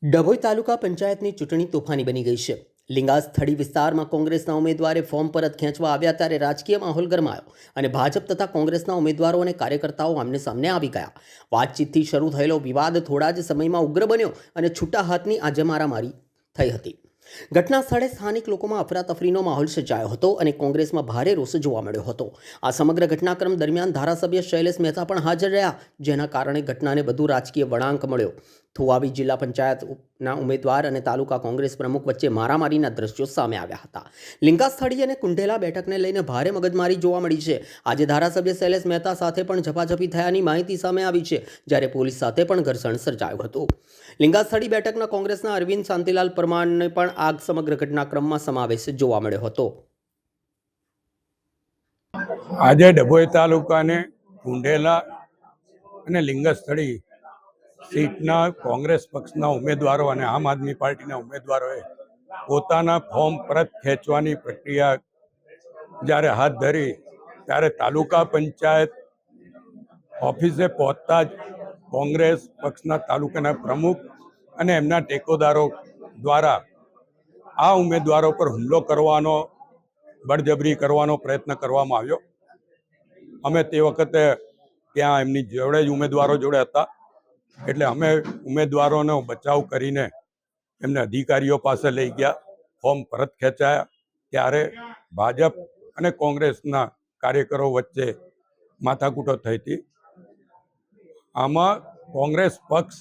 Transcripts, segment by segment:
ડભોઈ તાલુકા પંચાયતની ચૂંટણી તોફાની બની ગઈ છે। લિંગાસ્થળી વિસ્તારમાં કોંગ્રેસના ઉમેદવારે ફોર્મ પરત ખેંચવા આવ્યા ત્યારે રાજકીય માહોલ ગરમાયો અને ભાજપ તથા કોંગ્રેસના ઉમેદવારો અને કાર્યકર્તાઓ આમને સામને આવી ગયા। વાતચીતથી શરૂ થયેલો વિવાદ થોડા જ સમયમાં ઉગ્ર બન્યો અને છૂટા હાથની આજે મારામારી થઈ હતી। ઘટના સ્થળે સ્થાનિક લોકોમાં અફરાતફરીનો માહોલ સર્જાયો હતો અને કોંગ્રેસમાં ભારે રોષ જોવા મળ્યો હતો। આ સમગ્ર ઘટનાક્રમ દરમિયાન ધારાસભ્ય શૈલેષ મહેતા પણ હાજર રહ્યા, જેના કારણે ઘટનાને વધુ રાજકીય વળાંક મળ્યો। થુવાવી જિલ્લા પંચાયતના ઉમેદવાર અને તાલુકા કોંગ્રેસ પ્રમુખ વચ્ચે મારામારીના દ્રશ્યો સામે આવ્યા હતા। લિંગાસ્થળી અને કુંઢેલા બેઠકને લઈને ભારે મગજમારી જોવા મળી છે। આજે ધારાસભ્ય શૈલેષ મહેતા સાથે પણ ઝપાઝપી થયાની માહિતી સામે આવી છે, જ્યારે પોલીસ સાથે પણ ઘર્ષણ સર્જાયું હતું। લિંગાસ્થળી બેઠકના કોંગ્રેસના અરવિંદ શાંતિલાલ પરમારને પણ આ સમગ્ર ઘટનાક્રમમાં સમાવેશ જોવા મળ્યો હતો। આજે ડભોઈ તાલુકાને કુંઢેલા અને લિંગસ્થળી સીટના કોંગ્રેસ પક્ષના ઉમેદવારો અને આમ આદમી પાર્ટીના ઉમેદવારોએ પોતાના ફોર્મ પરત ખેંચવાની પ્રક્રિયા જ્યારે હાથ ધરી, ત્યારે તાલુકા પંચાયત ઓફિસે પહોંચતા જ કોંગ્રેસ પક્ષના તાલુકાના પ્રમુખ અને એમના ટેકોદારો દ્વારા આ ઉમેદવારો પર હુમલો કરવાનો, બળજબરી કરવાનો પ્રયત્ન કરવામાં આવ્યો। અમે તે વખતે ત્યાં એમની જોડે જ ઉમેદવારો જોડે હતા, એટલે અમે ઉમેદવારોનો બચાવ કરીને એમને અધિકારીઓ પાસે લઈ ગયા। ફોર્મ પરત ખેંચાયા ત્યારે ભાજપ અને કોંગ્રેસના કાર્યકરો વચ્ચે માથાકૂટો થઈ હતી। આમાં કોંગ્રેસ પક્ષ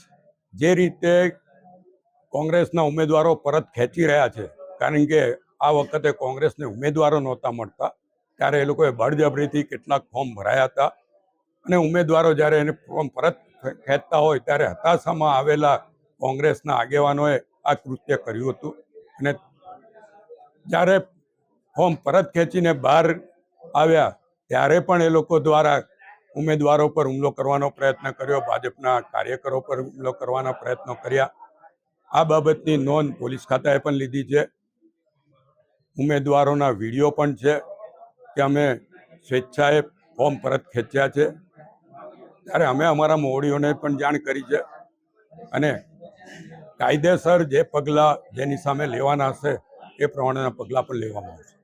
જે રીતે કોંગ્રેસના ઉમેદવારો પરત ખેંચી રહ્યા છે, કારણ કે આ વખતે કોંગ્રેસને ઉમેદવારો નહોતા મળતા, ત્યારે એ લોકોએ બળજબરીથી કેટલાક ફોર્મ ભરાયા હતા અને ઉમેદવારો જ્યારે એને ફોર્મ પરત ખેંચતા હોય ત્યારે હતાશામાં આવેલા કોંગ્રેસના આગેવાનોએ આ કૃત્ય કર્યું હતું। અને જ્યારે ફોર્મ પરત ખેંચીને બહાર આવ્યા ત્યારે પણ એ લોકો દ્વારા ઉમેદવારો પર હુમલો કરવાનો પ્રયત્ન કર્યો, ભાજપના કાર્યકરો પર હુમલો કરવાના પ્રયત્નો કર્યા। આ બાબતની નોંધ પોલીસ ખાતાએ પણ લીધી છે। ઉમેદવારોના વિડીયો પણ છે કે અમે સ્વેચ્છાએ ફોર્મ પરત ખેંચ્યા છે, ત્યારે અમે અમારા મોવડીઓને પણ જાણ કરી છે અને કાયદેસર જે પગલાં જેની સામે લેવાના હશે એ પ્રમાણેના પગલાં પણ લેવામાં આવશે।